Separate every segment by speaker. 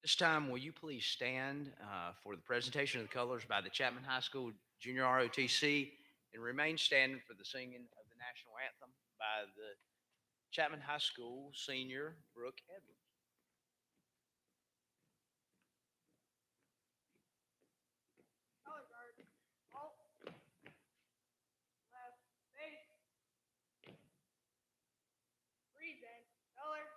Speaker 1: This time, will you please stand for the presentation of the colors by the Chapman High School Junior ROTC and remain standing for the singing of the national anthem by the Chapman High School senior Brooke Edwards.
Speaker 2: Color guard, alt, left, base, present, color.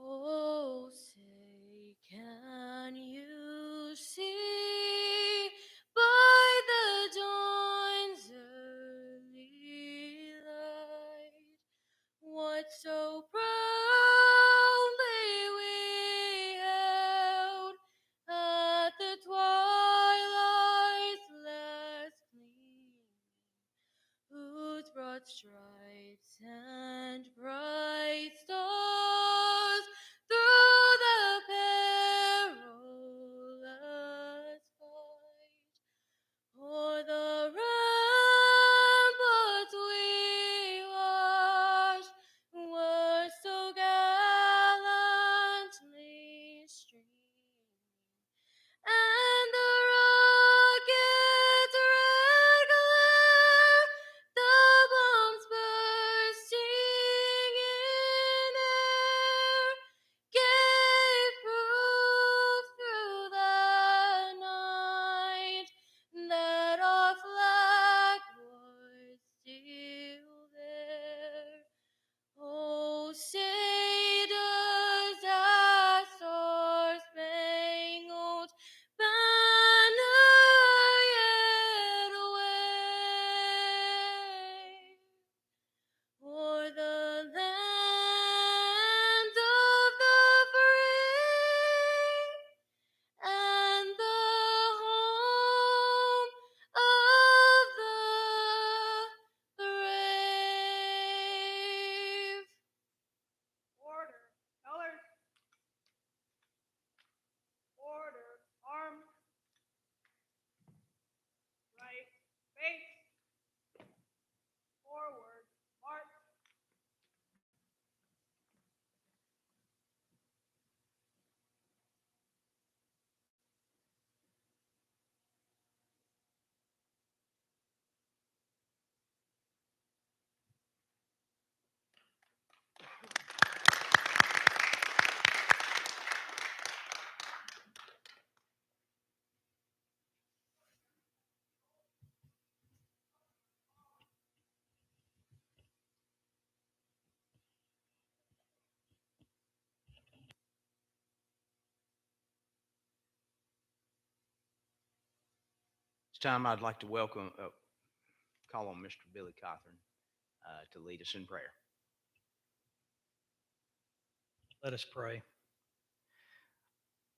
Speaker 3: Oh, say, can you see by the dawn's early light what so proudly we held at the twilight's last gleaming, whose broad stripes and bright stars through the perilous fight o'er the ramparts we watched were so gallantly streaming, and the rocket's red glare, the bombs bursting in air, gave proof through the night that our flag was still there. Oh, say does that star-spangled banner yet wave o'er the land of the free and the home of the brave?
Speaker 2: Order, color. Order, arms. Right, base. Forward, march.
Speaker 1: This time, I'd like to call on Mr. Billy Cothran to lead us in prayer.
Speaker 4: Let us pray.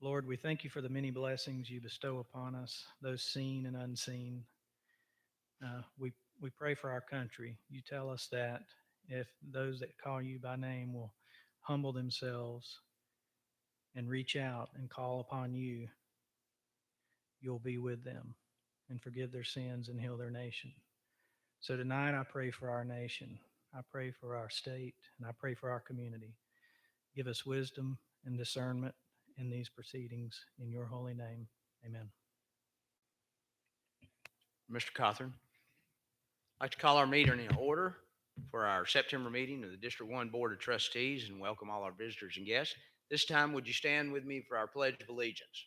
Speaker 4: Lord, we thank you for the many blessings you bestow upon us, those seen and unseen. We pray for our country. You tell us that if those that call you by name will humble themselves and reach out and call upon you, you'll be with them and forgive their sins and heal their nation. So tonight I pray for our nation. I pray for our state, and I pray for our community. Give us wisdom and discernment in these proceedings. In your holy name, amen.
Speaker 1: Mr. Cothran, I'd like to call our meeting in order for our September meeting of the District 1 Board of Trustees and welcome all our visitors and guests. This time, would you stand with me for our Pledge of Allegiance?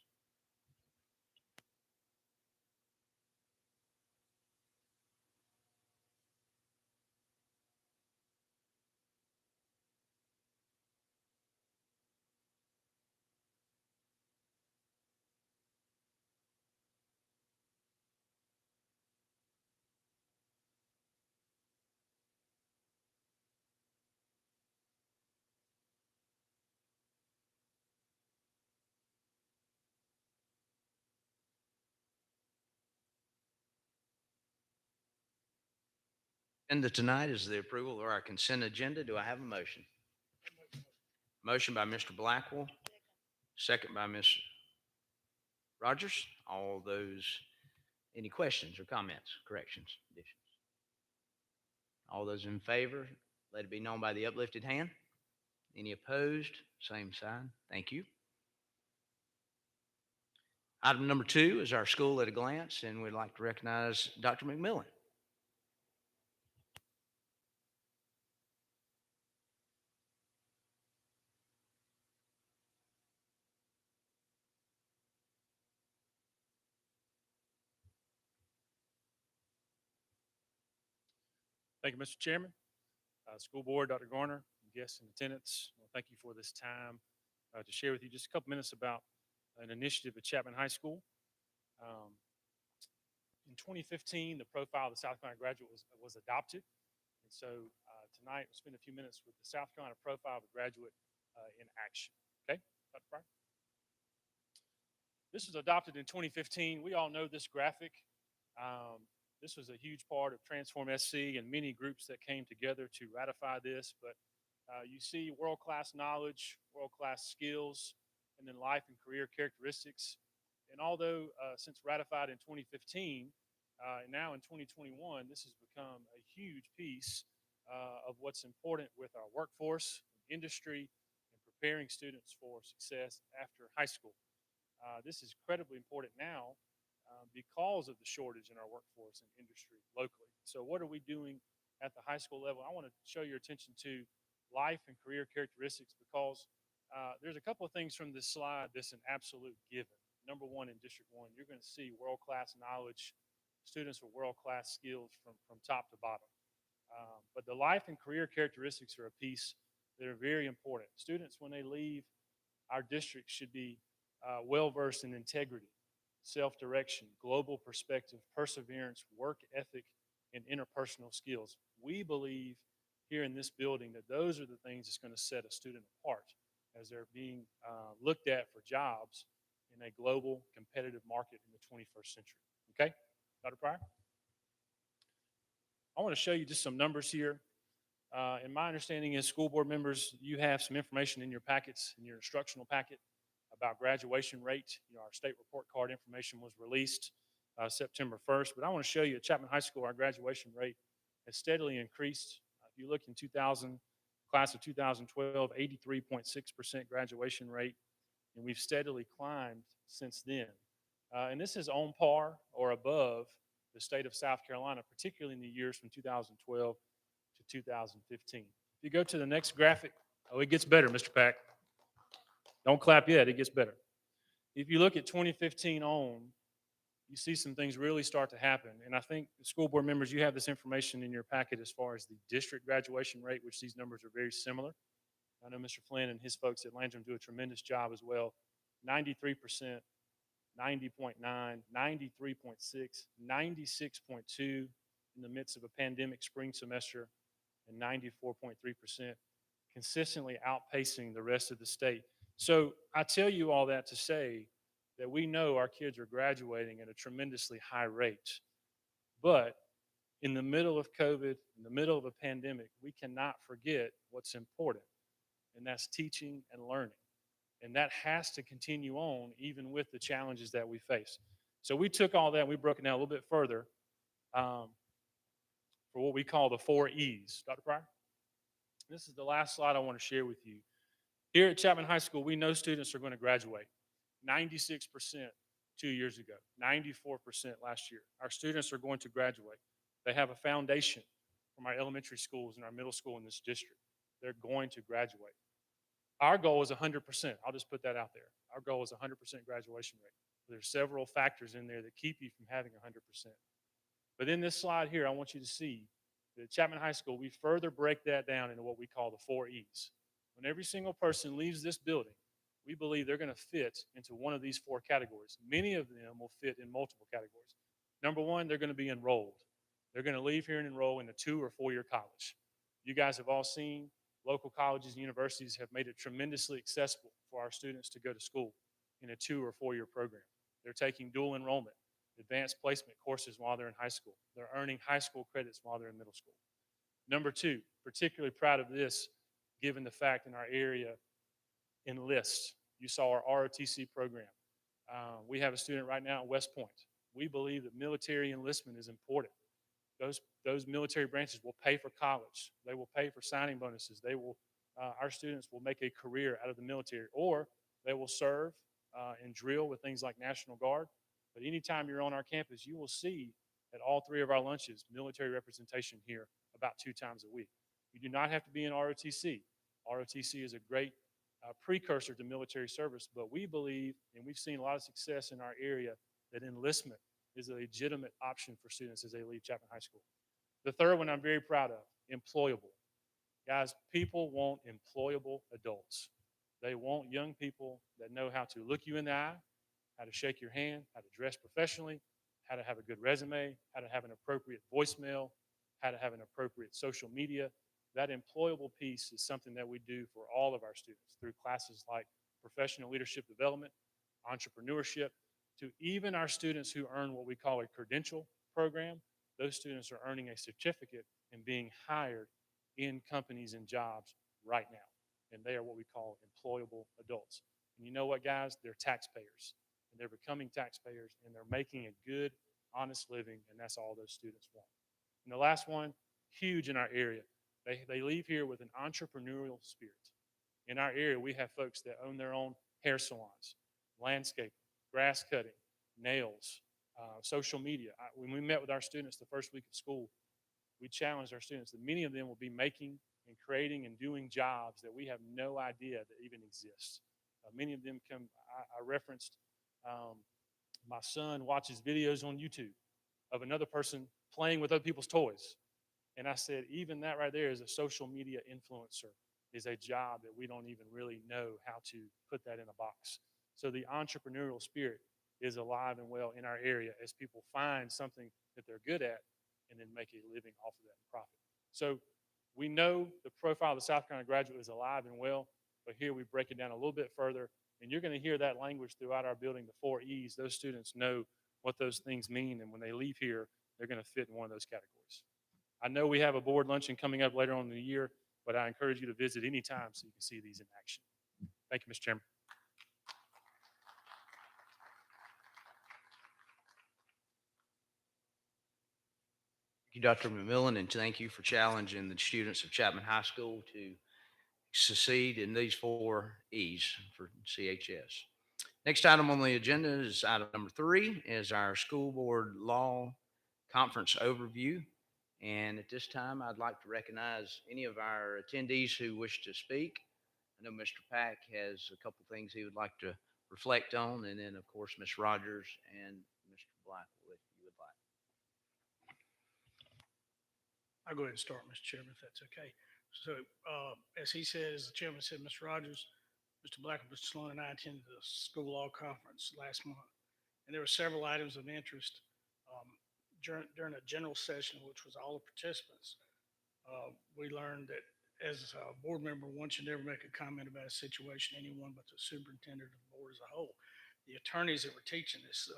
Speaker 1: Agenda tonight is the approval of our consent agenda. Do I have a motion? Motion by Mr. Blackwell, second by Ms. Rogers. All those, any questions or comments, corrections, additions? All those in favor, let it be known by the uplifted hand. Any opposed? Same sign. Thank you. Item number 2 is our school at a glance, and we'd like to recognize Dr. McMillan.
Speaker 5: Thank you, Mr. Chairman. School Board, Dr. Garner, guests in attendance, well, thank you for this time to share with you just a couple minutes about an initiative at Chapman High School. Um, in 2015, the profile of the South Carolina graduate was adopted. And so tonight, we'll spend a few minutes with the South Carolina profile of a graduate in action. Okay, Dr. Pryor? This was adopted in 2015. We all know this graphic. This was a huge part of Transform SC and many groups that came together to ratify this. But you see world-class knowledge, world-class skills, and then life and career characteristics. And although since ratified in 2015, and now in 2021, this has become a huge piece of what's important with our workforce, industry, and preparing students for success after high school. This is incredibly important now because of the shortage in our workforce and industry locally. So what are we doing at the high school level? I want to show your attention to life and career characteristics because there's a couple of things from this slide that's an absolute given. Number one, in District 1, you're going to see world-class knowledge, students with world-class skills from top to bottom. But the life and career characteristics are a piece that are very important. Students, when they leave our district, should be well-versed in integrity, self-direction, global perspective, perseverance, work ethic, and interpersonal skills. We believe here in this building that those are the things that's going to set a student apart as they're being looked at for jobs in a global competitive market in the 21st century. Okay, Dr. Pryor? I want to show you just some numbers here. And my understanding is school board members, you have some information in your packets, in your instructional packet about graduation rate. You know, our state report card information was released September 1st, but I want to show you at Chapman High School, our graduation rate has steadily increased. If you look in class of 2012, 83.6% graduation rate, and we've steadily climbed since then. And this is on par or above the state of South Carolina, particularly in the years from 2012 to 2015. If you go to the next graphic, oh, it gets better, Mr. Pack. Don't clap yet, it gets better. If you look at 2015 on, you see some things really start to happen. And I think school board members, you have this information in your packet as far as the district graduation rate, which these numbers are very similar. I know Mr. Flynn and his folks at Landrum do a tremendous job as well. 93%, 90.9, 93.6, 96.2 in the midst of a pandemic spring semester, and 94.3%, consistently outpacing the rest of the state. So I tell you all that to say that we know our kids are graduating at a tremendously high rate. But in the middle of COVID, in the middle of a pandemic, we cannot forget what's important, and that's teaching and learning. And that has to continue on even with the challenges that we face. So we took all that, we broke it down a little bit further for what we call the 4 E's. Dr. Pryor? This is the last slide I want to share with you. Here at Chapman High School, we know students are going to graduate. 96% 2 years ago, 94% last year. Our students are going to graduate. They have a foundation from our elementary schools and our middle school in this district. They're going to graduate. Our goal is 100%. I'll just put that out there. Our goal is 100% graduation rate. There's several factors in there that keep you from having 100%. But in this slide here, I want you to see that at Chapman High School, we further break that down into what we call the 4 E's. When every single person leaves this building, we believe they're going to fit into one of these 4 categories. Many of them will fit in multiple categories. Number one, they're going to be enrolled. They're going to leave here and enroll in a 2 or 4 year college. You guys have all seen local colleges and universities have made it tremendously accessible for our students to go to school in a 2 or 4 year program. They're taking dual enrollment, advanced placement courses while they're in high school. They're earning high school credits while they're in middle school. Number 2, particularly proud of this, given the fact in our area enlist. You saw our ROTC program. We have a student right now at West Point. We believe that military enlistment is important. Those military branches will pay for college. They will pay for signing bonuses. They will our students will make a career out of the military, or they will serve and drill with things like National Guard. But anytime you're on our campus, you will see at all three of our lunches military representation here about 2 times a week. You do not have to be in ROTC. ROTC is a great precursor to military service, but we believe, and we've seen a lot of success in our area, that enlistment is a legitimate option for students as they leave Chapman High School. The third one I'm very proud of, employable. Guys, people want employable adults. They want young people that know how to look you in the eye, how to shake your hand, how to dress professionally, how to have a good resume, how to have an appropriate voicemail, how to have an appropriate social media. That employable piece is something that we do for all of our students through classes like professional leadership development, entrepreneurship, to even our students who earn what we call a credential program. Those students are earning a certificate and being hired in companies and jobs right now. And they are what we call employable adults. And you know what, guys? They're taxpayers. And they're becoming taxpayers, and they're making a good, honest living, and that's all those students want. And the last one, huge in our area, they leave here with an entrepreneurial spirit. In our area, we have folks that own their own hair salons, landscaping, grass cutting, nails, social media. When we met with our students the first week of school, we challenged our students that many of them will be making and creating and doing jobs that we have no idea that even exist. Many of them come, I referenced my son watches videos on YouTube of another person playing with other people's toys. And I said, even that right there is a social media influencer, is a job that we don't even really know how to put that in a box. So the entrepreneurial spirit is alive and well in our area as people find something that they're good at and then make a living off of that and profit. So we know the profile of the South Carolina graduate is alive and well, but here we break it down a little bit further, and you're going to hear that language throughout our building, the 4 E's. Those students know what those things mean, and when they leave here, they're going to fit in one of those categories. I know we have a board luncheon coming up later on in the year, but I encourage you to visit anytime so you can see these in action. Thank you, Mr. Chairman.
Speaker 1: Thank you, Dr. McMillan, and thank you for challenging the students of Chapman High School to succeed in these 4 E's for CHS. Next item on the agenda is item number 3, is our school board law conference overview. And at this time, I'd like to recognize any of our attendees who wish to speak. I know Mr. Pack has a couple things he would like to reflect on, and then, of course, Ms. Rogers and Mr. Blackwell, if you would like.
Speaker 6: I'll go ahead and start, Mr. Chairman, if that's okay. So, as he said, as the chairman said, Mr. Rogers, Mr. Blackwell, Mr. Sloan, and I attended the school law conference last month. And there were several items of interest during a general session, which was all the participants. We learned that as a board member, one should never make a comment about a situation, anyone but the superintendent of the board as a whole. The attorneys that were teaching this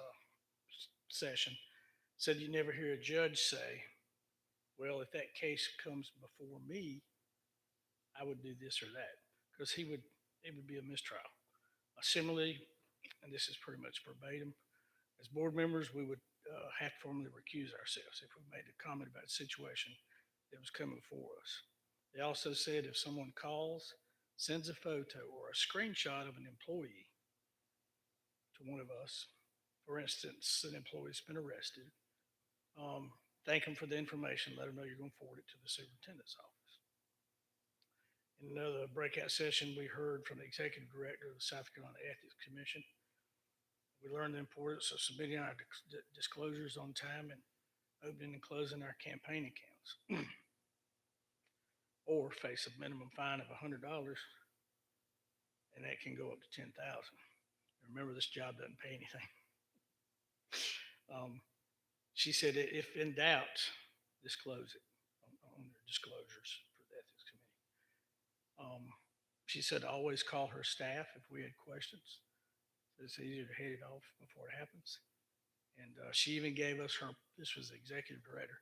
Speaker 6: session said you never hear a judge say, well, if that case comes before me, I would do this or that, because it would be a mistrial. Similarly, and this is pretty much verbatim, as board members, we would have to formally recuse ourselves if we made a comment about a situation that was coming before us. They also said if someone calls, sends a photo or a screenshot of an employee to one of us, for instance, an employee's been arrested, thank them for the information, let them know you're going to forward it to the superintendent's office. In another breakout session, we heard from the executive director of the South Carolina Ethics Commission. We learned the importance of submitting our disclosures on time and opening and closing our campaign accounts, or face a minimum fine of $100, and that can go up to $10,000. Remember, this job doesn't pay anything. She said, if in doubt, disclose it on their disclosures for the ethics committee. She said, always call her staff if we had questions. It's easier to head it off before it happens. And she even gave us this was the executive director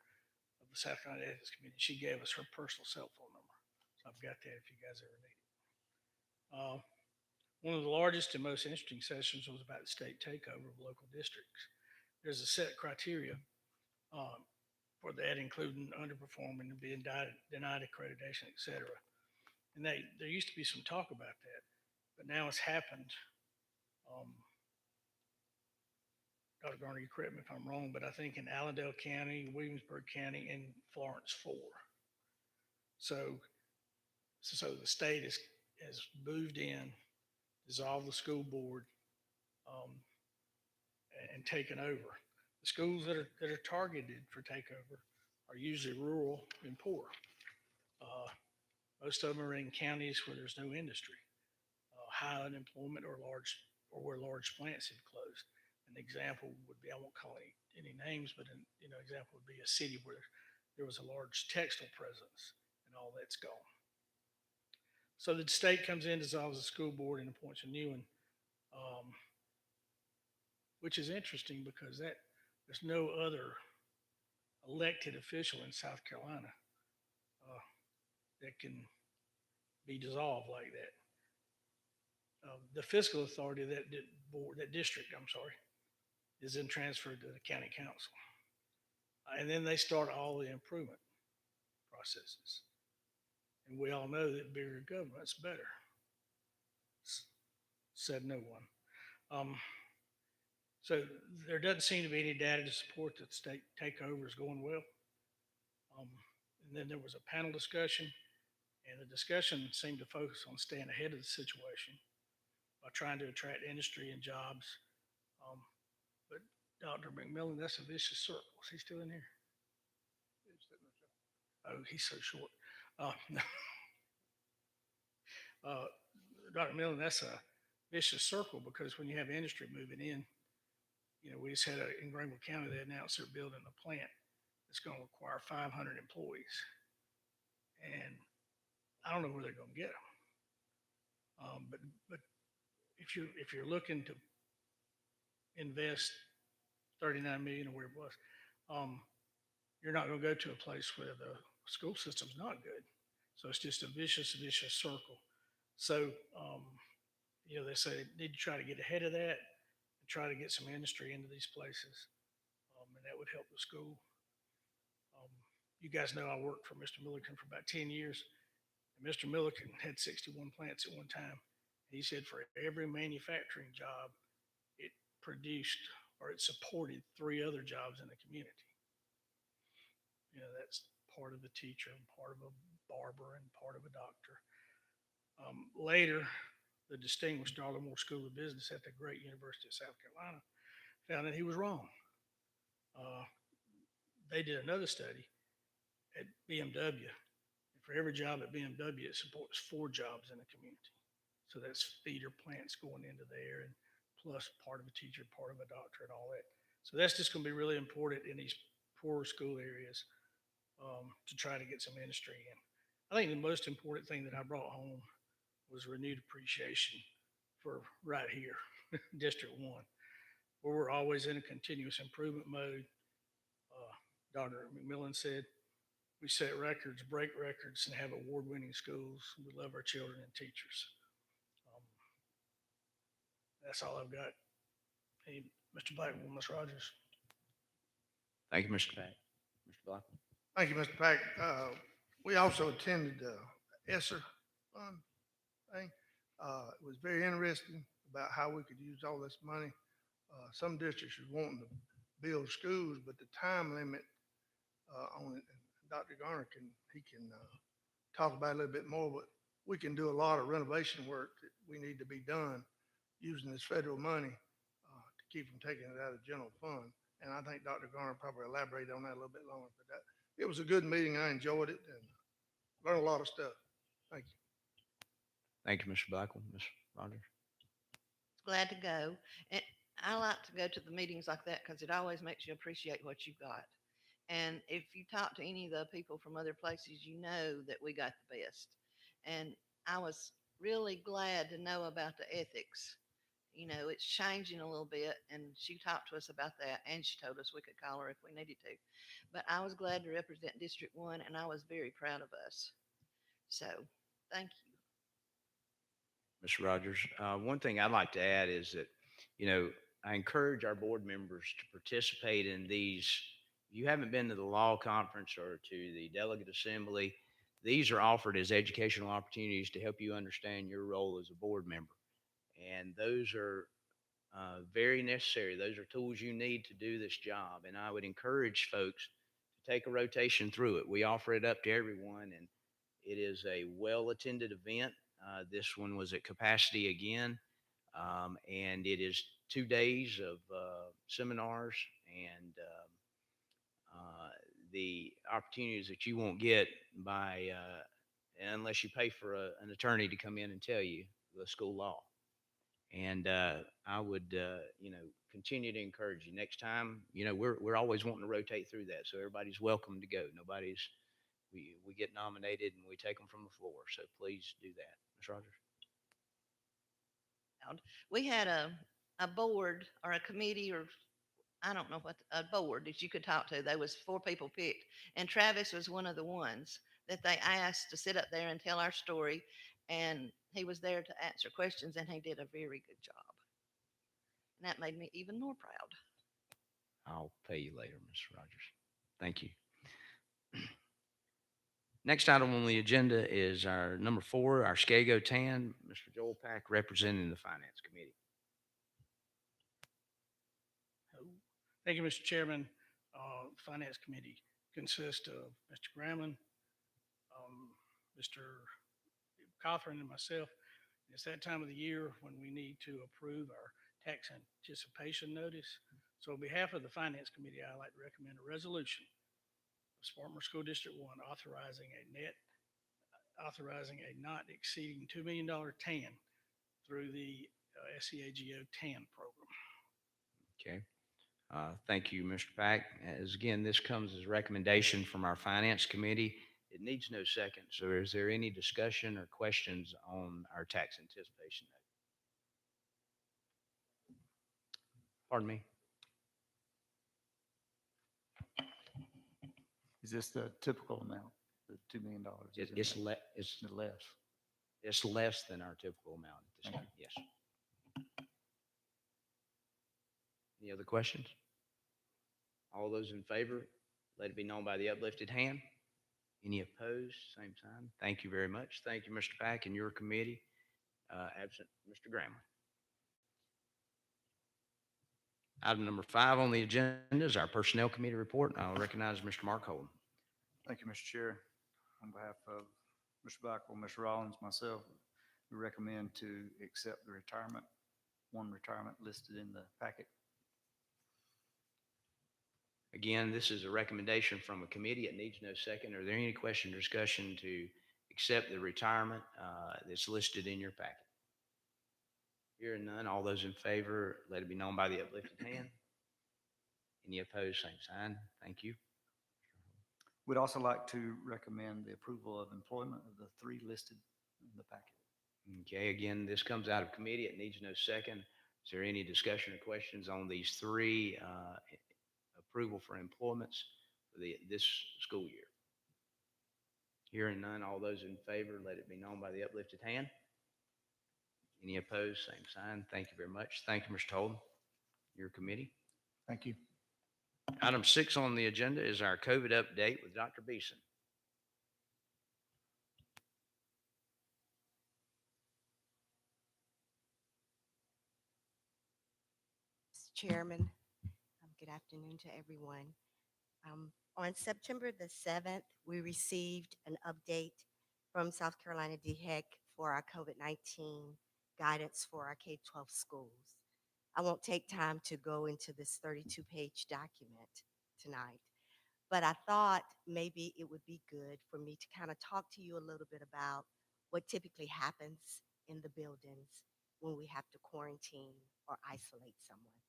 Speaker 6: of the South Carolina Ethics Committee. She gave us her personal cell phone number. So I've got that if you guys ever need it. One of the largest and most interesting sessions was about the state takeover of local districts. There's a set of criteria for that, including underperforming and being denied accreditation, et cetera. And there used to be some talk about that, but now it's happened. Dr. Garner, you correct me if I'm wrong, but I think in Allendale County, Williamsburg County, and Florence, 4. So the state has moved in, dissolved the school board, um, and taken over. The schools that are targeted for takeover are usually rural and poor. Most of them are in counties where there's no industry, high unemployment, or where large plants have closed. An example would be, I won't call any names, but an example would be a city where there was a large textile presence, and all that's gone. So the state comes in, dissolves the school board, and appoints a new one, which is interesting because there's no other elected official in South Carolina that can be dissolved like that. The fiscal authority of that district, is then transferred to the county council. And then they start all the improvement processes. And we all know that bigger government's better. Said no one. So there doesn't seem to be any data to support that state takeover is going well. And then there was a panel discussion, and the discussion seemed to focus on staying ahead of the situation by trying to attract industry and jobs. But Dr. McMillan, that's a vicious circle. Is he still in here? Oh, he's so short. Dr. McMillan, that's a vicious circle because when you have industry moving in, we just had in Greenville County, they announced they're building a plant that's going to require 500 employees. And I don't know where they're going to get them. But if you're looking to invest 39 million or where it was, you're not going to go to a place where the school system's not good. So it's just a vicious circle. So, they say they need to try to get ahead of that and try to get some industry into these places. And that would help the school. You guys know I worked for Mr. Milliken for about 10 years. And Mr. Milliken had 61 plants at one time. He said for every manufacturing job, it produced or it supported 3 other jobs in the community. That's part of a teacher, and part of a barber, and part of a doctor. Later, the distinguished Darla Moore School of Business at the great University of South Carolina found that he was wrong. They did another study at BMW. And for every job at BMW, it supports 4 jobs in the community. So that's feeder plants going into there, and plus part of a teacher, part of a doctor, and all that. So that's just going to be really important in these poorer school areas to try to get some industry in. I think the most important thing that I brought home was renewed appreciation for right here, District 1, where we're always in a continuous improvement mode. Dr. McMillan said, we set records, break records, and have award-winning schools. We love our children and teachers. That's all I've got. Hey, Mr. Blackwell, Ms. Rogers.
Speaker 1: Thank you, Mr. Pack. Mr. Blackwell.
Speaker 7: Thank you, Mr. Pack. We also attended the ESSER fund thing. It was very interesting about how we could use all this money. Some districts are wanting to build schools, but the time limit on it, Dr. Garner can talk about it a little bit more, but we can do a lot of renovation work that we need to be done using this federal money to keep from taking it out of the general fund. And I think Dr. Garner probably elaborated on that a little bit longer, but it was a good meeting. I enjoyed it and learned a lot of stuff. Thank you.
Speaker 1: Thank you, Mr. Blackwell. Ms. Rogers.
Speaker 8: Glad to go. And I like to go to the meetings like that because it always makes you appreciate what you've got. And if you talk to any of the people from other places, you know that we got the best. And I was really glad to know about the ethics. It's changing a little bit, and she talked to us about that, and she told us we could call her if we needed to. But I was glad to represent District 1, and I was very proud of us. So, thank you.
Speaker 1: Mr. Rogers, one thing I'd like to add is that, I encourage our board members to participate in these. If you haven't been to the law conference or to the delegate assembly, these are offered as educational opportunities to help you understand your role as a board member. And those are very necessary. Those are tools you need to do this job. And I would encourage folks to take a rotation through it. We offer it up to everyone, and it is a well attended event. This one was at capacity again, and it is 2 days of seminars and the opportunities that you won't get by unless you pay for an attorney to come in and tell you the school law. And I would, continue to encourage you. Next time, we're always wanting to rotate through that, so everybody's welcome to go. We get nominated and we take them from the floor. So please do that, Ms. Rogers.
Speaker 8: We had a board or a committee, or I don't know what, a board that you could talk to. There was 4 people picked, and Travis was one of the ones that they asked to sit up there and tell our story, and he was there to answer questions, and he did a very good job. And that made me even more proud.
Speaker 1: I'll pay you later, Ms. Rogers. Thank you. Next item on the agenda is our number 4, our Skago Tan, Mr. Joel Pack representing the Finance Committee.
Speaker 6: Thank you, Mr. Chairman. Finance Committee consists of Mr. Grambling, Mr. Cothran, and myself. It's that time of the year when we need to approve our tax anticipation notice. So on behalf of the Finance Committee, I'd like to recommend a resolution of Spartanburg School District 1 authorizing a not exceeding $2 million TAN through the SEAGO TAN program.
Speaker 1: Okay. Thank you, Mr. Pack. As again, this comes as a recommendation from our Finance Committee. It needs no second. So is there any discussion or questions on our tax anticipation note? Pardon me?
Speaker 9: Is this the typical amount, the $2 million?
Speaker 1: It's
Speaker 9: Less.
Speaker 1: It's less than our typical amount at this
Speaker 9: Thank
Speaker 1: time. Yes. Any other questions? All those in favor, let it be known by the uplifted hand. Any opposed? Same sign. Thank you very much. Thank you, Mr. Pack, and your committee. Absent Mr. Grambling. Item number 5 on the agenda is our Personnel Committee report. I'll recognize Mr. Mark Holden.
Speaker 9: Thank you, Mr. Chair. On behalf of Mr. Blackwell, Mr. Rollins, myself, we recommend to accept the one retirement listed in the packet.
Speaker 1: Again, this is a recommendation from a committee. It needs no second. Are there any question or discussion to accept the retirement that's listed in your packet? Hearing none, all those in favor, let it be known by the uplifted hand. Any opposed, same sign. Thank you.
Speaker 9: We'd also like to recommend the approval of employment of the 3 listed in the packet.
Speaker 1: Okay, again, this comes out of committee. It needs no second. Is there any discussion or questions on these 3 approval for employments for this school year? Hearing none, all those in favor, let it be known by the uplifted hand. Any opposed, same sign. Thank you very much. Thank you, Mr. Holden. Your committee.
Speaker 9: Thank you.
Speaker 1: Item 6 on the agenda is our COVID update with Dr. Beeson.
Speaker 10: Mr. Chairman, good afternoon to everyone. On September the 7th, we received an update from South Carolina DHEC for our COVID-19 guidance for our K-12 schools. I won't take time to go into this 32-page document tonight, but I thought maybe it would be good for me to kind of talk to you a little bit about what typically happens in the buildings when we have to quarantine or isolate someone.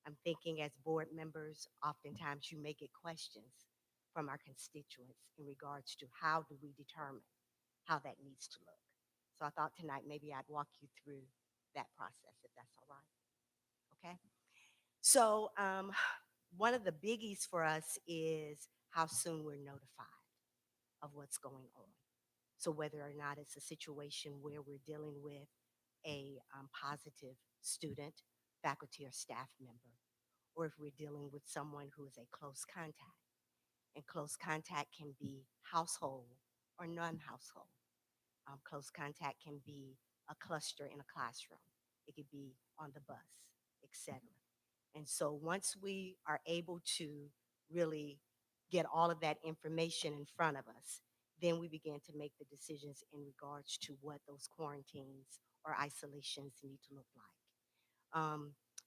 Speaker 10: I'm thinking as board members, oftentimes you may get questions from our constituents in regards to how do we determine how that needs to look. So I thought tonight maybe I'd walk you through that process, if that's all right. Okay. So one of the biggies for us is how soon we're notified of what's going on. So whether or not it's a situation where we're dealing with a positive student, faculty, or staff member, or if we're dealing with someone who is a close contact. And close contact can be household or non-household. Close contact can be a cluster in a classroom. It could be on the bus, etc. And so once we are able to really get all of that information in front of us, then we begin to make the decisions in regards to what those quarantines or isolations need to look like.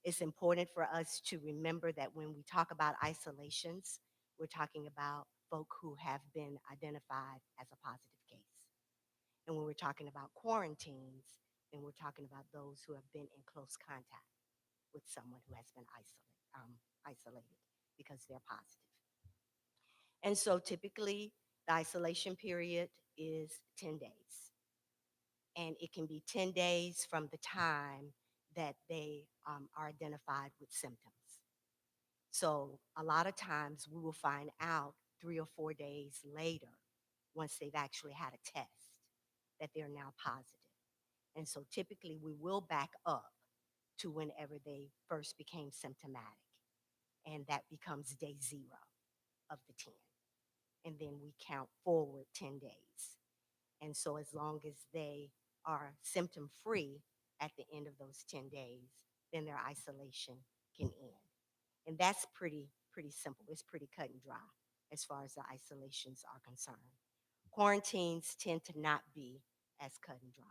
Speaker 10: It's important for us to remember that when we talk about isolations, we're talking about folk who have been identified as a positive case. And when we're talking about quarantines, then we're talking about those who have been in close contact with someone who has been isolated because they're positive. And so typically, the isolation period is 10 days. And it can be 10 days from the time that they are identified with symptoms. So a lot of times we will find out 3 or 4 days later, once they've actually had a test, that they're now positive. And so typically we will back up to whenever they first became symptomatic. And that becomes day 0 of the 10. And then we count forward 10 days. And so as long as they are symptom free at the end of those 10 days, then their isolation can end. And that's pretty simple. It's pretty cut and dry as far as the isolations are concerned. Quarantines tend to not be as cut and dry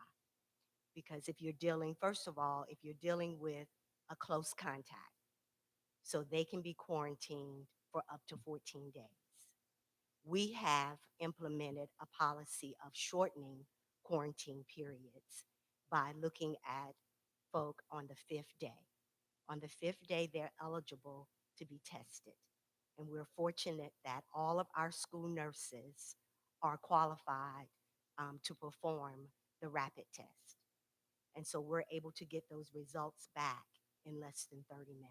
Speaker 10: because if you're dealing, first of all, if you're dealing with a close contact, so they can be quarantined for up to 14 days. We have implemented a policy of shortening quarantine periods by looking at folk on the 5th day. On the 5th day, they're eligible to be tested. And we're fortunate that all of our school nurses are qualified to perform the rapid test. And so we're able to get those results back in less than 30 minutes.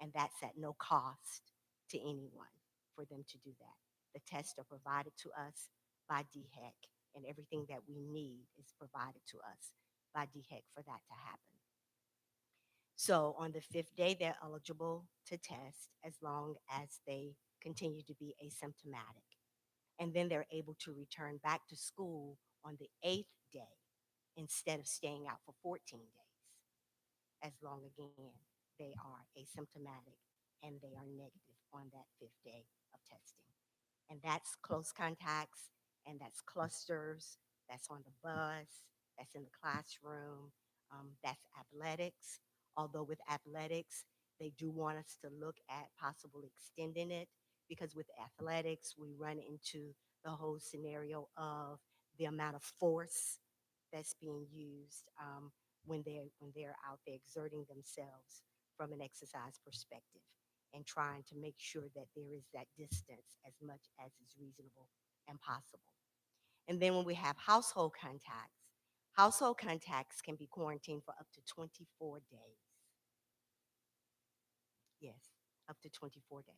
Speaker 10: And that's at no cost to anyone for them to do that. The tests are provided to us by DHEC, and everything that we need is provided to us by DHEC for that to happen. So on the 5th day, they're eligible to test as long as they continue to be asymptomatic. And then they're able to return back to school on the 8th day instead of staying out for 14 days, as long again they are asymptomatic and they are negative on that 5th day of testing. And that's close contacts, and that's clusters, that's on the bus, that's in the classroom, that's athletics. Although with athletics, they do want us to look at possibly extending it because with athletics, we run into the whole scenario of the amount of force that's being used when they're out there exerting themselves from an exercise perspective and trying to make sure that there is that distance as much as is reasonable and possible. And then when we have household contacts can be quarantined for up to 24 days. Yes, up to 24 days.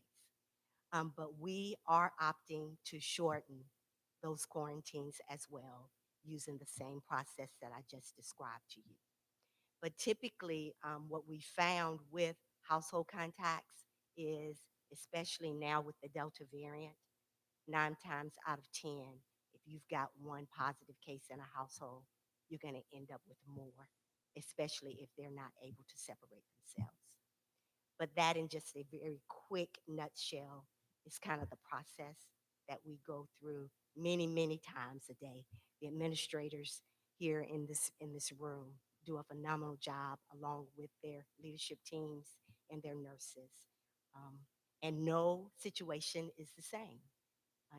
Speaker 10: But we are opting to shorten those quarantines as well using the same process that I just described to you. But typically, what we found with household contacts is, especially now with the Delta variant, 9 times out of 10, if you've got one positive case in a household, you're going to end up with more, especially if they're not able to separate themselves. But that, in just a very quick nutshell, is kind of the process that we go through many times a day. The administrators here in this room do a phenomenal job along with their leadership teams and their nurses. And no situation is the same.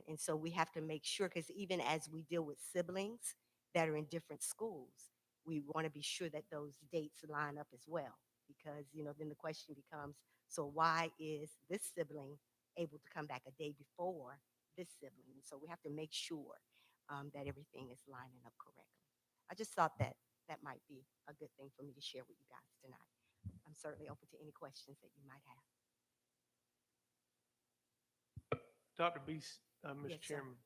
Speaker 10: And so we have to make sure, because even as we deal with siblings that are in different schools, we want to be sure that those dates line up as well. Because, then the question becomes, so why is this sibling able to come back a day before this sibling? So we have to make sure that everything is lining up correctly. I just thought that that might be a good thing for me to share with you guys tonight. I'm certainly open to any questions that you might have.
Speaker 11: Dr. Beeson, Mr.
Speaker 10: Yes, sir.
Speaker 11: Chairman.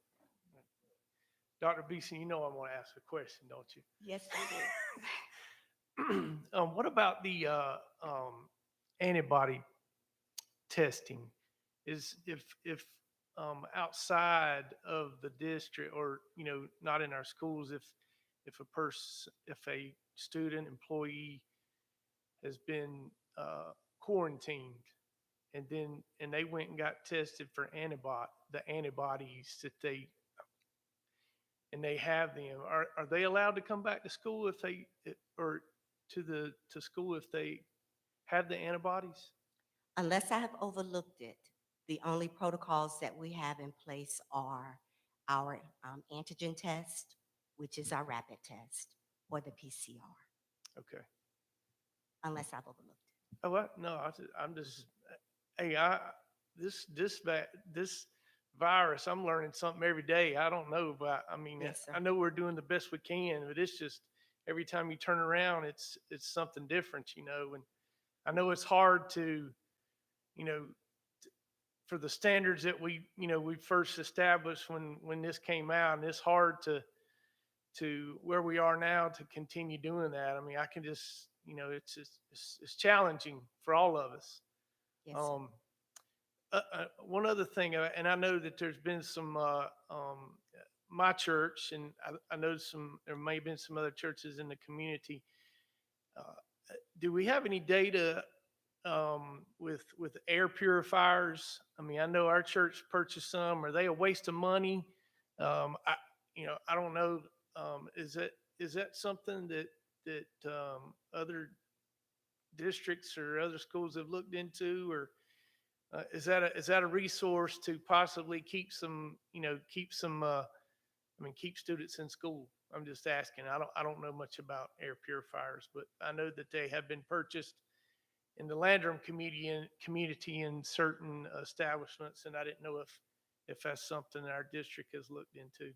Speaker 11: Dr. Beeson, you know I want to ask a question, don't you?
Speaker 10: Yes, we do.
Speaker 11: What about the antibody testing? Is if outside of the district, or, not in our schools, if a student employee has been quarantined, and they went and got tested for the antibodies and they have them, are they allowed to come back to school or to school if they have the antibodies?
Speaker 10: Unless I have overlooked it, the only protocols that we have in place are our antigen test, which is our rapid test, or the PCR,
Speaker 11: Okay.
Speaker 10: unless I've overlooked it.
Speaker 11: Oh, no, I'm just, hey, this virus, I'm learning something every day. I don't know, but I mean,
Speaker 10: Yes, sir.
Speaker 11: I know we're doing the best we can, but it's just every time you turn around, it's something different, and I know it's hard to, you know, for the standards that we first established when this came out, and it's hard to where we are now to continue doing that. I mean, I can just, it's challenging for all of us.
Speaker 10: Yes, sir.
Speaker 11: One other thing, and I know that there's been some, my church, and I know there may have been some other churches in the community. Do we have any data with air purifiers? I mean, I know our church purchased some. Are they a waste of money? I don't know. Is that something that other districts or other schools have looked into, or is that a resource to possibly keep students in school? I'm just asking. I don't know much about air purifiers, but I know that they have been purchased in the Landrum community in certain establishments, and I didn't know if that's something that our district has looked into.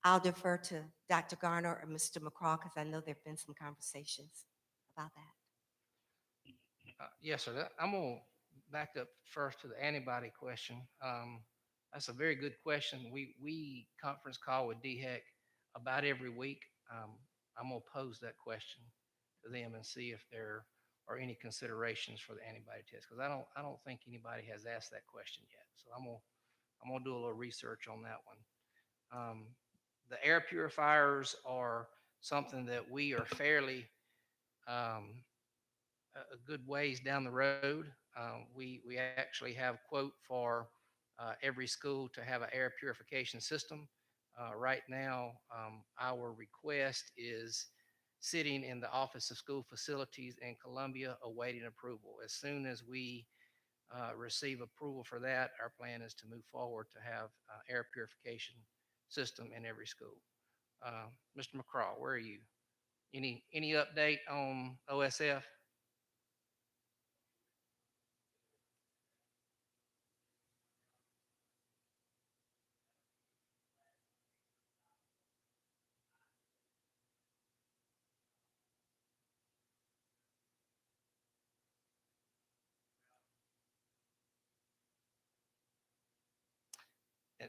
Speaker 10: I'll defer to Dr. Garner or Mr. McCraw because I know there have been some conversations about that.
Speaker 12: Yes, sir. I'm going to back up first to the antibody question. That's a very good question. We conference call with DHEC about every week. I'm going to pose that question to them and see if there are any considerations for the antibody test, because I don't think anybody has asked that question yet. So I'm going to do a little research on that one. The air purifiers are something that we are fairly a good ways down the road. We actually have quote for every school to have an air purification system. Right now, our request is sitting in the Office of School Facilities in Columbia awaiting approval. As soon as we receive approval for that, our plan is to move forward to have air purification system in every school. Mr. McCraw, where are you? Any update on OSF?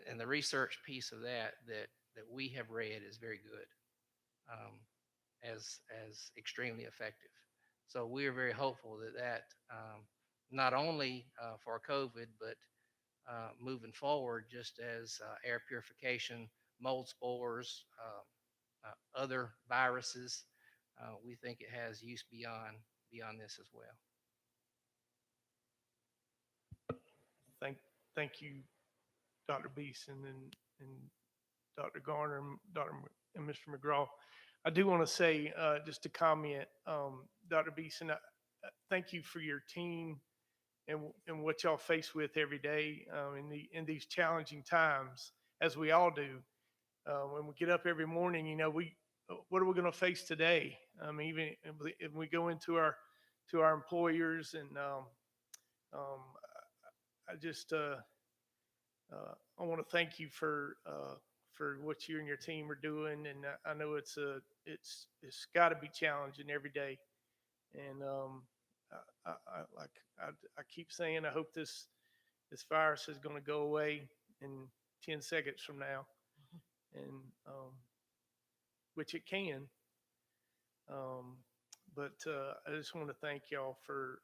Speaker 12: And the research piece of that we have read is very good, as extremely effective. So we are very hopeful that not only for COVID, but moving forward, just as air purification, mold spores, other viruses, we think it has use beyond this as well.
Speaker 11: Thank you, Dr. Beeson and Dr. Garner and Mr. McGraw. I do want to say, just to comment, Dr. Beeson, thank you for your team and what y'all face with every day in these challenging times, as we all do. When we get up every morning, what are we going to face today? Even if we go into our employers, and I just I want to thank you for what you and your team are doing, and I know it's got to be challenging every day. And I keep saying, I hope this virus is going to go away in 10 seconds from now, and which it can. But I just want to thank y'all for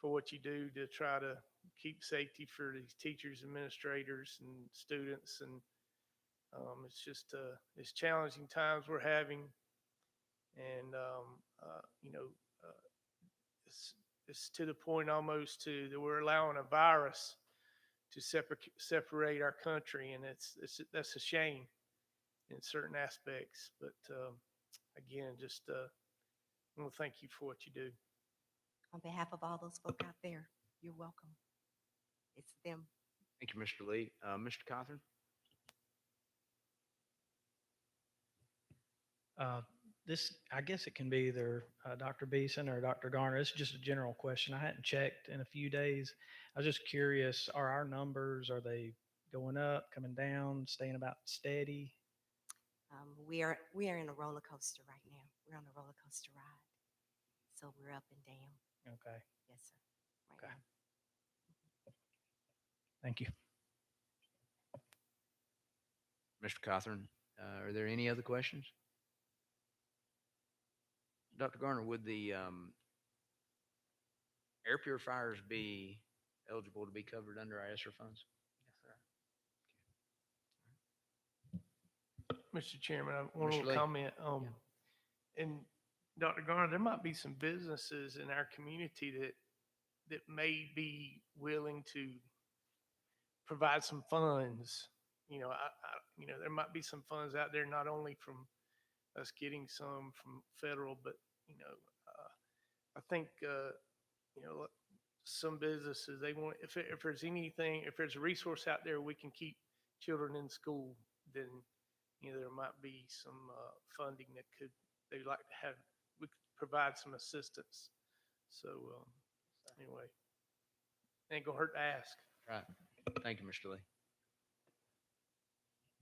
Speaker 11: what you do to try to keep safety for these teachers, administrators, and students. And it's just it's challenging times we're having, and you know, uh, it's to the point almost to that we're allowing a virus to separate our country, and that's a shame in certain aspects. But again, just I want to thank you for what you do.
Speaker 10: On behalf of all those folk out there, you're welcome. It's them.
Speaker 1: Thank you, Mr. Lee. Mr. Cawthorn?
Speaker 4: This, I guess it can be either Dr. Beeson or Dr. Garner. It's just a general question. I hadn't checked in a few days. I was just curious, are our numbers, are they going up, coming down, staying about steady?
Speaker 10: We are in a roller coaster right now. We're on a roller coaster ride. So we're up and down.
Speaker 4: Okay,
Speaker 10: Yes, sir. Right
Speaker 4: Okay.
Speaker 10: now.
Speaker 4: thank you.
Speaker 1: Mr. Cawthorn, are there any other questions? Dr. Garner, would the air purifiers be eligible to be covered under our ESSER funds?
Speaker 12: Yes, sir.
Speaker 11: Mr. Chairman, I want
Speaker 1: Mr.
Speaker 11: to
Speaker 1: Lee?
Speaker 11: comment. And Dr. Garner, there might be some businesses in our community that may be willing to provide some funds. There might be some funds out there, not only from us getting some from federal, but I think some businesses, they want, if there's anything, if there's a resource out there we can keep children in school, then there might be some funding that they'd like to have, we could provide some assistance. So anyway, ain't gonna hurt to ask.
Speaker 1: Right. Thank you, Mr. Lee.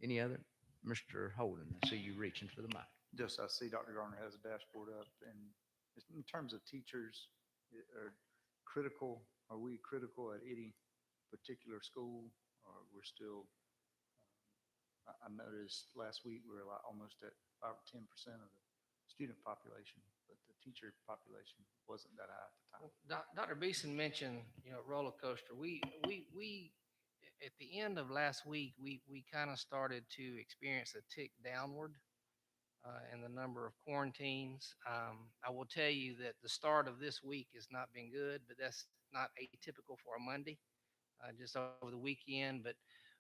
Speaker 1: Any other? Mr. Holden, I see you reaching for the mic.
Speaker 9: Just, I see Dr. Garner has a dashboard up, and in terms of teachers, are we critical at any particular school, or we're still, I noticed last week we were like almost at 5 or 10% of the student population, but the teacher population wasn't that high at the time.
Speaker 12: Well, Dr. Beeson mentioned, roller coaster. We at the end of last week, we kind of started to experience a tick downward in the number of quarantines. I will tell you that the start of this week has not been good, but that's not atypical for a Monday, just over the weekend. But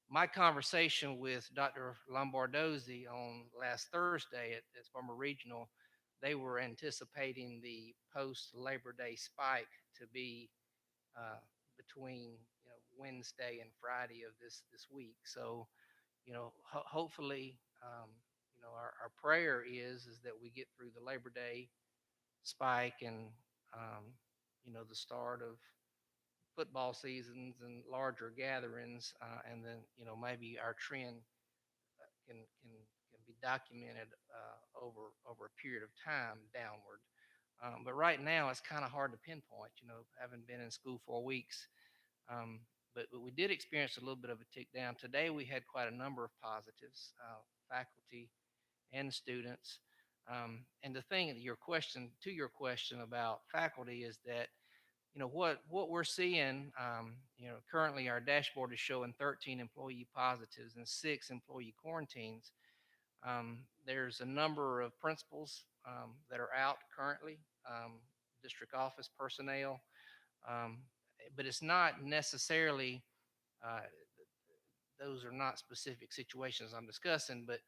Speaker 12: my conversation with Dr. Lombardozzi on last Thursday at Spartanburg Regional, they were anticipating the post-Labor Day spike to be between Wednesday and Friday of this week. So, hopefully, our prayer is that we get through the Labor Day spike and the start of football seasons and larger gatherings, and then maybe our trend can be documented over a period of time downward. But right now, it's kind of hard to pinpoint. Having been in school 4 weeks, but we did experience a little bit of a tick down. Today, we had quite a number of positives, faculty and students. And the thing, to your question about faculty is that, what we're seeing, currently our dashboard is showing 13 employee positives and 6 employee quarantines. There's a number of principals that are out currently, district office personnel, but it's not necessarily, those are not specific situations I'm discussing, but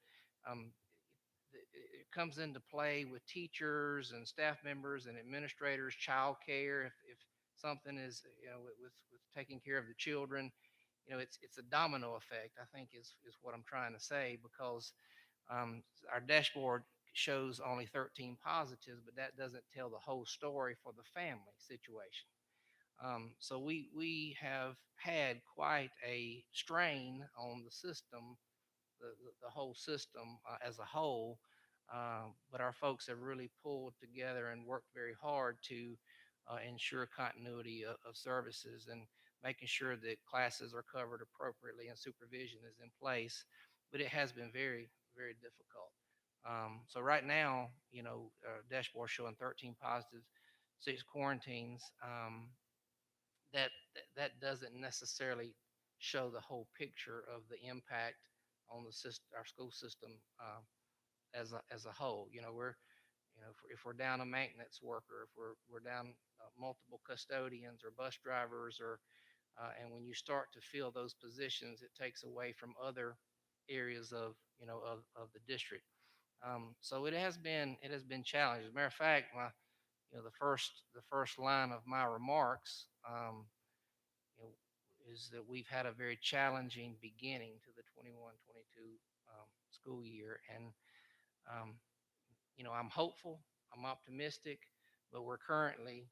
Speaker 12: it comes into play with teachers and staff members and administrators, child care. If something is, with taking care of the children, it's a domino effect, I think is what I'm trying to say, because our dashboard shows only 13 positives, but that doesn't tell the whole story for the family situation. So we have had quite a strain on the system, the whole system as a whole, but our folks have really pulled together and worked very hard to ensure continuity of services and making sure that classes are covered appropriately and supervision is in place. But it has been very, very difficult. So right now, dashboard showing 13 positives, 6 quarantines. that doesn't necessarily show the whole picture of the impact on the system, our school system, as a whole. If we're down a maintenance worker, if we're down multiple custodians or bus drivers, and when you start to fill those positions, it takes away from other areas of the district. So it has been challenging. As a matter of fact, the first line of my remarks, you know, is that we've had a very challenging beginning to the 21-22 school year, and um, I'm hopeful, I'm optimistic, but we're currently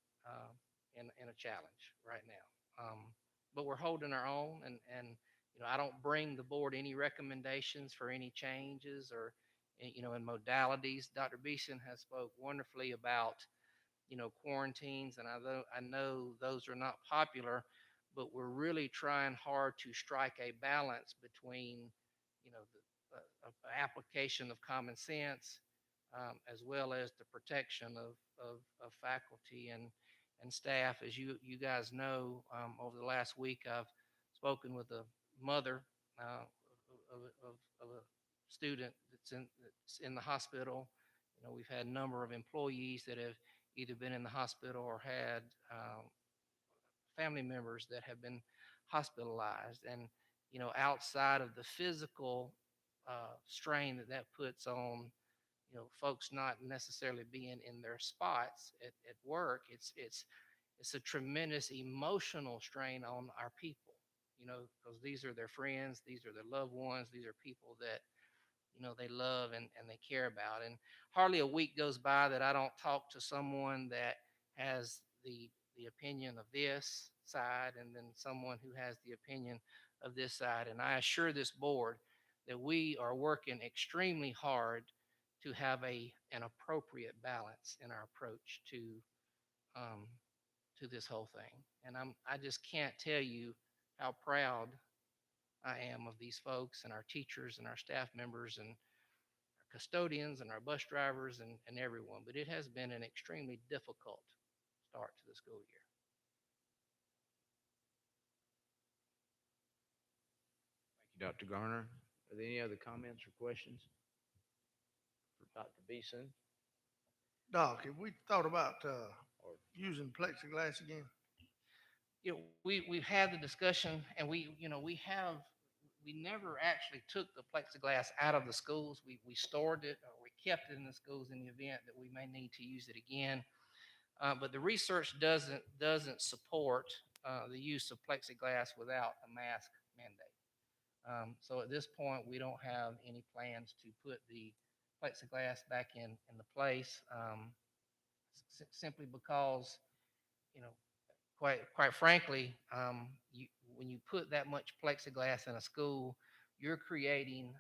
Speaker 12: in a challenge right now. But we're holding our own, and I don't bring the board any recommendations for any changes or in modalities. Dr. Beeson has spoke wonderfully about quarantines, and I know those are not popular, but we're really trying hard to strike a balance between the application of common sense, as well as the protection of faculty and staff. As you guys know, over the last week, I've spoken with a mother of a student that's in the hospital. We've had a number of employees that have either been in the hospital or had family members that have been hospitalized. And outside of the physical strain that puts on folks not necessarily being in their spots at work, it's a tremendous emotional strain on our people, because these are their friends, these are their loved ones, these are people that they love and they care about. And hardly a week goes by that I don't talk to someone that has the opinion of this side, and then someone who has the opinion of this side. And I assure this board that we are working extremely hard to have an appropriate balance in our approach to this whole thing. And I just can't tell you how proud I am of these folks and our teachers and our staff members and our custodians and our bus drivers and everyone. But it has been an extremely difficult start to the school year.
Speaker 1: Thank you, Dr. Garner. Are there any other comments or questions for Dr. Beeson?
Speaker 7: Doc, have we thought about, using plexiglass again?
Speaker 12: We've had the discussion, and we never actually took the plexiglass out of the schools. We stored it, or we kept it in the schools in the event that we may need to use it again. But the research doesn't support the use of plexiglass without a mask mandate. So at this point, we don't have any plans to put the plexiglass back in the place, simply because, you know, quite frankly, when you put that much plexiglass in a school, you're creating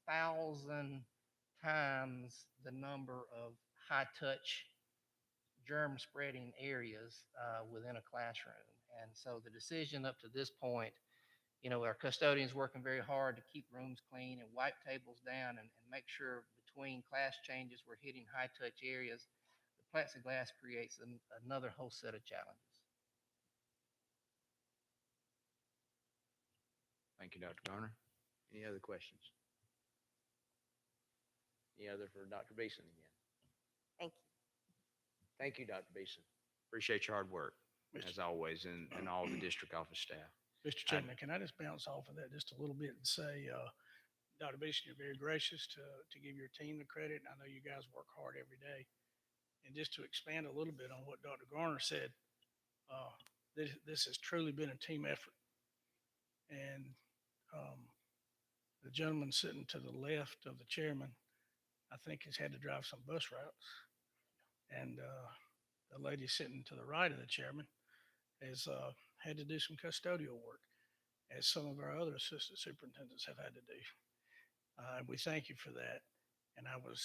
Speaker 12: 1,000 times the number of high-touch germ-spreading areas within a classroom. And so the decision up to this point, our custodians working very hard to keep rooms clean and wipe tables down and make sure between class changes we're hitting high-touch areas. The plexiglass creates another whole set of challenges.
Speaker 1: Thank you, Dr. Garner. Any other questions? Any other for Dr. Beeson again?
Speaker 10: Thank you.
Speaker 1: Thank you, Dr. Beeson. Appreciate your hard work, as always, and all the district office staff.
Speaker 6: Mr. Chairman, can I just bounce off of that just a little bit and say, Dr. Beeson, you're very gracious to give your team the credit. I know you guys work hard every day. And just to expand a little bit on what Dr. Garner said, this has truly been a team effort. And the gentleman sitting to the left of the chairman, I think, has had to drive some bus routes. And the lady sitting to the right of the chairman has had to do some custodial work, as some of our other assistant superintendents have had to do. We thank you for that. And I was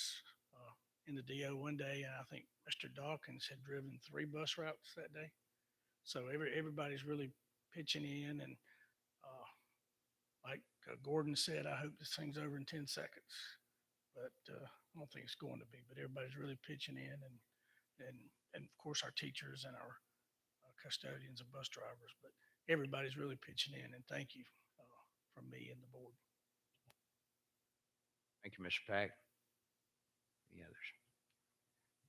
Speaker 6: in the DO one day, and I think Mr. Dawkins had driven 3 bus routes that day. So everybody's really pitching in. And like Gordon said, I hope this thing's over in 10 seconds. But I don't think it's going to be. But everybody's really pitching in. And of course, our teachers and our custodians and bus drivers, but everybody's really pitching in, and thank you from me and the board.
Speaker 1: Thank you, Mr. Pack. Any others?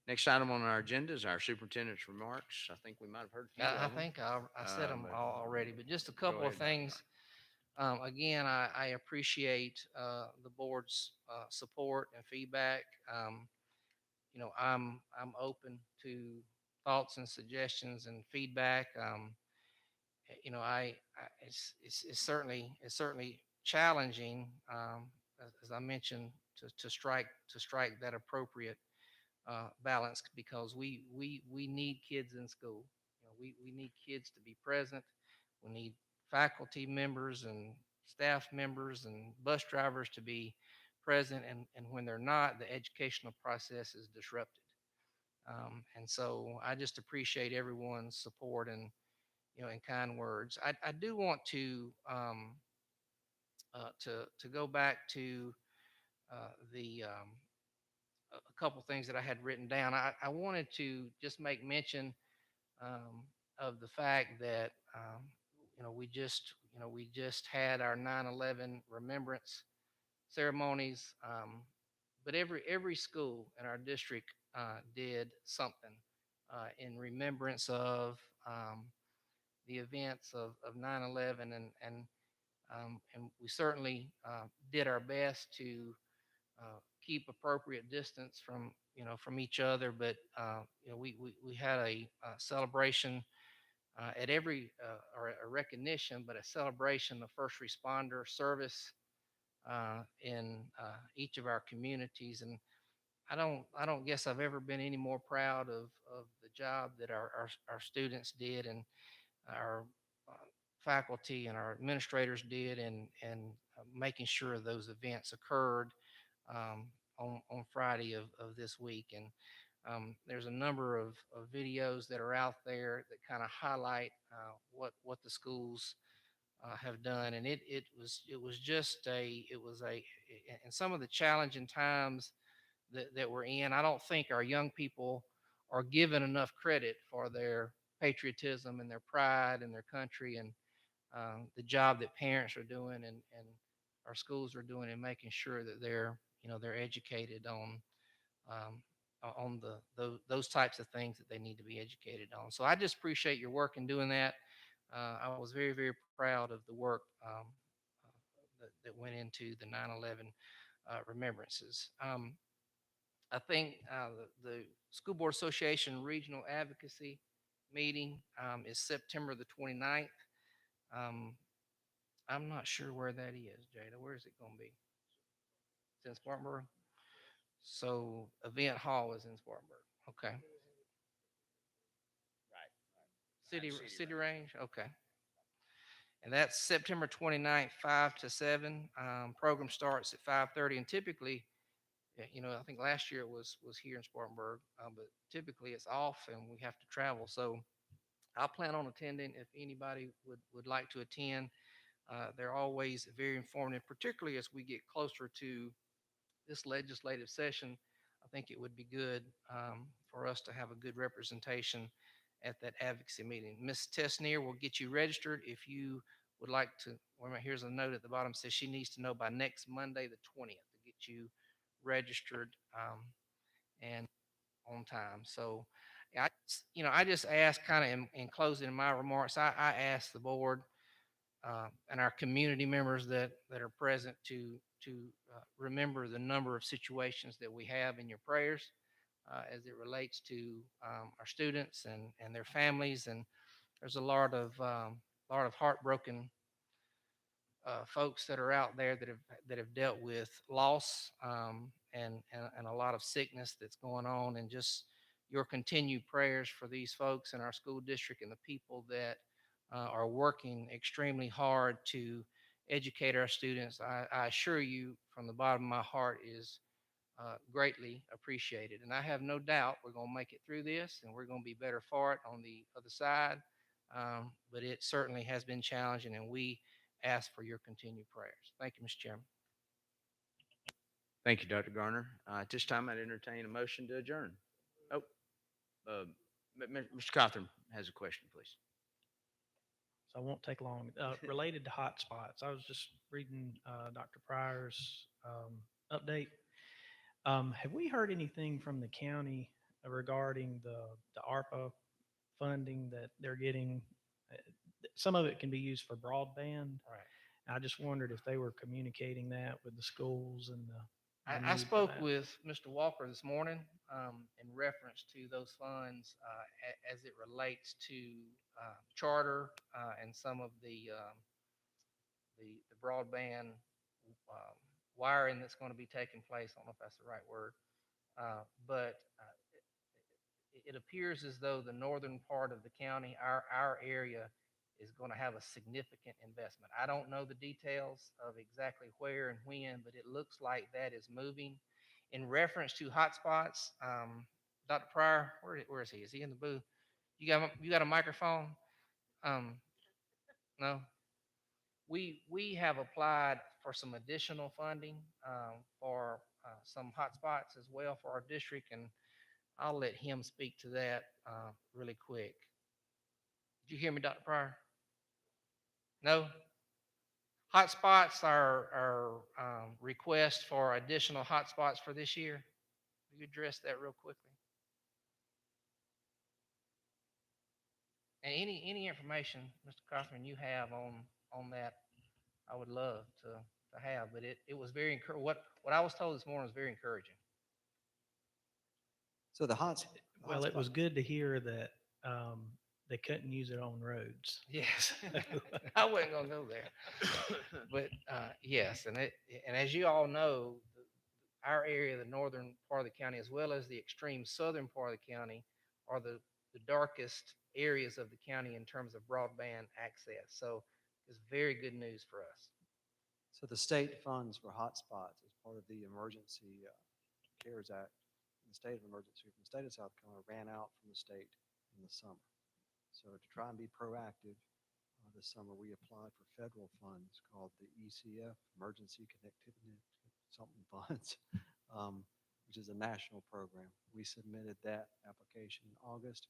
Speaker 1: Next item on our agenda is our superintendent's remarks. I think we might have heard a few
Speaker 12: I
Speaker 1: of them.
Speaker 12: think I said them
Speaker 1: but
Speaker 12: all already, but just a
Speaker 1: go
Speaker 12: couple of
Speaker 1: ahead, Dr.
Speaker 12: things. Again, I appreciate the board's support and feedback. I'm open to thoughts and suggestions and feedback. It's certainly challenging, as I mentioned, to strike that appropriate balance, because we need kids in school. We need kids to be present. We need faculty members and staff members and bus drivers to be present. And when they're not, the educational process is disrupted. And so I just appreciate everyone's support and kind words. I do want to go back to the a couple things that I had written down. I wanted to just make mention of the fact that we just had our 9/11 remembrance ceremonies, but every school in our district did something in remembrance of the events of 9/11, and we certainly did our best to keep appropriate distance from each other. But we had a celebration at every or a recognition, but a celebration of first responder service in each of our communities. And I don't guess I've ever been any more proud of the job that our students did, and our uh, faculty and our administrators did, and making sure those events occurred on Friday of this week. And there's a number of videos that are out there that kind of highlight what the schools have done. And it was just and some of the challenging times that we're in. I don't think our young people are given enough credit for their patriotism and their pride in their country, and the job that parents are doing, and our schools are doing in making sure that they're educated on those types of things that they need to be educated on. So I just appreciate your work in doing that. I was very, very proud of the work that went into the 9/11 remembrances. I think the School Board Association Regional Advocacy meeting is September the 29th. Um, I'm not sure where that is, Jada. Where is it going to be? It's in Spartanburg. So Event Hall is in Spartanburg. Okay. City Range. Okay. And that's September 29th, 5 to 7. Program starts at 5:30, and typically, I think last year it was here in Spartanburg, but typically it's off and we have to travel. So I'll plan on attending if anybody would like to attend. They're always very informative, particularly as we get closer to this legislative session. I think it would be good for us to have a good representation at that advocacy meeting. Ms. Tessneer will get you registered if you would like to. Wait a minute, here's a note at the bottom that says she needs to know by next Monday, the 20th, to get you registered and on time. So I just ask, kind of in closing my remarks, I ask the board and our community members that are present to remember the number of situations that we have in your prayers as it relates to our students and their families. And there's a lot of heartbroken folks that are out there that have dealt with loss and a lot of sickness that's going on, and just your continued prayers for these folks in our school district and the people that are working extremely hard to educate our students. I assure you from the bottom of my heart is greatly appreciated. And I have no doubt we're going to make it through this and we're going to be better for it on the other side. But it certainly has been challenging, and we ask for your continued prayers. Thank you, Mr. Chairman.
Speaker 1: Thank you, Dr. Garner. At this time, I'd entertain a motion to adjourn. Oh, Mr. Cothran has a question, please.
Speaker 4: So I won't take long. Related to hotspots, I was just reading Dr. Pryor's update. Have we heard anything from the county regarding the ARPA funding that they're getting? Uh, Some of it can be used for broadband.
Speaker 12: Right.
Speaker 4: I just wondered if they were communicating that with the schools and the
Speaker 12: I
Speaker 4: need for
Speaker 12: spoke
Speaker 4: that.
Speaker 12: with Mr. Walker this morning in reference to those funds as it relates to charter and some of the broadband wiring that's going to be taking place. I don't know if that's the right word, but it appears as though the northern part of the county, our area, is going to have a significant investment. I don't know the details of exactly where and when, but it looks like that is moving. In reference to hotspots, Dr. Pryor, where is he? Is he in the booth? You got a microphone? No. We have applied for some additional funding for some hotspots as well for our district, and I'll let him speak to that really quick. Did you hear me, Dr. Pryor? No? Hotspots are request for additional hotspots for this year. Will you address that real quickly? And any information, Mr. Cochran, you have on that, I would love to have. But it was very what I was told this morning was very encouraging.
Speaker 9: So the hots.
Speaker 4: Well, it was good to hear that they couldn't use it on roads.
Speaker 12: Yes, I wasn't gonna go there, but yes, and as you all know, our area, the northern part of the county, as well as the extreme southern part of the county, are the darkest areas of the county in terms of broadband access. So it's very good news for us.
Speaker 9: So the state funds for hotspots as part of the Emergency CARES Act, the state of emergency from the state of South Carolina ran out from the state in the summer. So to try and be proactive, this summer we applied for federal funds called the ECF, Emergency Connectivity something funds, which is a national program. We submitted that application in August.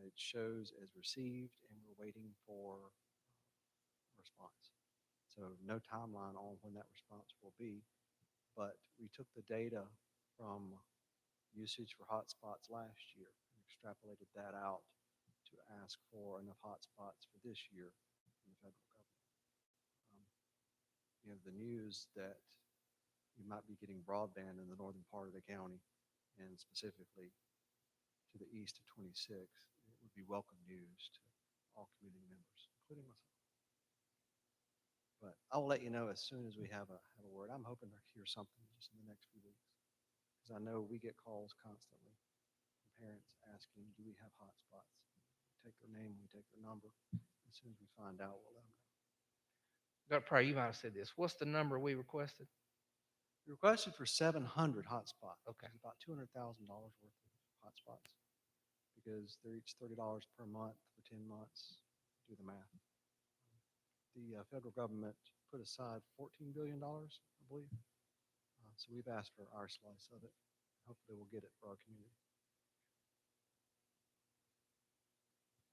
Speaker 9: It shows as received, and we're waiting for a response. So no timeline on when that response will be, but we took the data from usage for hotspots last year and extrapolated that out to ask for enough hotspots for this year from the federal government. You know, the news that you might be getting broadband in the northern part of the county and specifically to the east of 26, it would be welcome news to all community members, including myself. But I will let you know as soon as we have a word. I'm hoping to hear something just in the next few weeks, because I know we get calls constantly from parents asking, do we have hotspots? We take their name, we take their number. As soon as we find out, we'll let them know.
Speaker 12: Dr. Pryor, you might have said this. What's the number we requested?
Speaker 9: We requested for 700 hotspots.
Speaker 12: Okay.
Speaker 9: It's about $200,000 worth of hotspots, because they're each $30 per month for 10 months. Do the math. The federal government put aside $14 billion, I believe. So we've asked for our slice of it. Hopefully we'll get it for our community.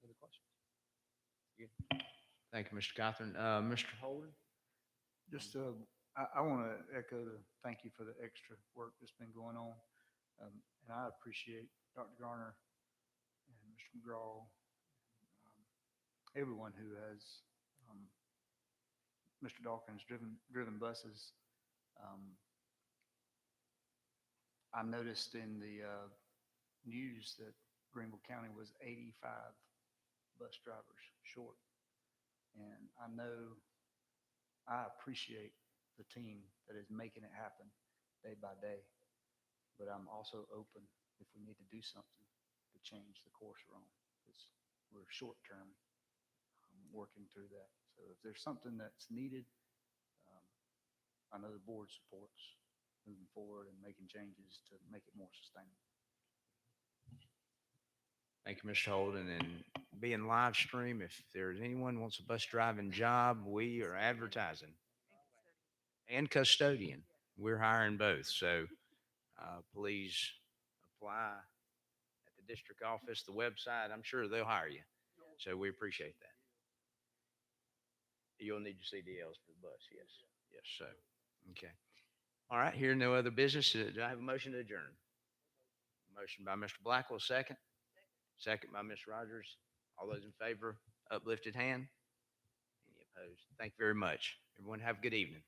Speaker 9: Other questions?
Speaker 1: Thank you, Mr. Cochran. Mr. Holden?
Speaker 9: Just, I want to echo the thank you for the extra work that's been going on. And I appreciate Dr. Garner and Mr. McGraw, everyone who has, Mr. Dawkins driven buses. I noticed in the news that Greenville County was 85 bus drivers short. And I appreciate the team that is making it happen day by day. But I'm also open if we need to do something to change the course we're on, because we're short term working through that. So if there's something that's needed, I know the board supports moving forward and making changes to make it more sustainable.
Speaker 1: Thank you, Mr. Holden. And being live stream, if there's anyone who wants a bus driving job, we are advertising. And custodian. We're hiring both. So please apply at the district office, the website, I'm sure they'll hire you. So we appreciate that. You'll need your CDLs for the bus, yes. Yes, so, okay. All right, here, no other business. Do I have a motion to adjourn? Motion by Mr. Blackwell, second. Second by Ms. Rogers. All those in favor, uplifted hand. Any opposed? Thank you very much. Everyone have a good evening.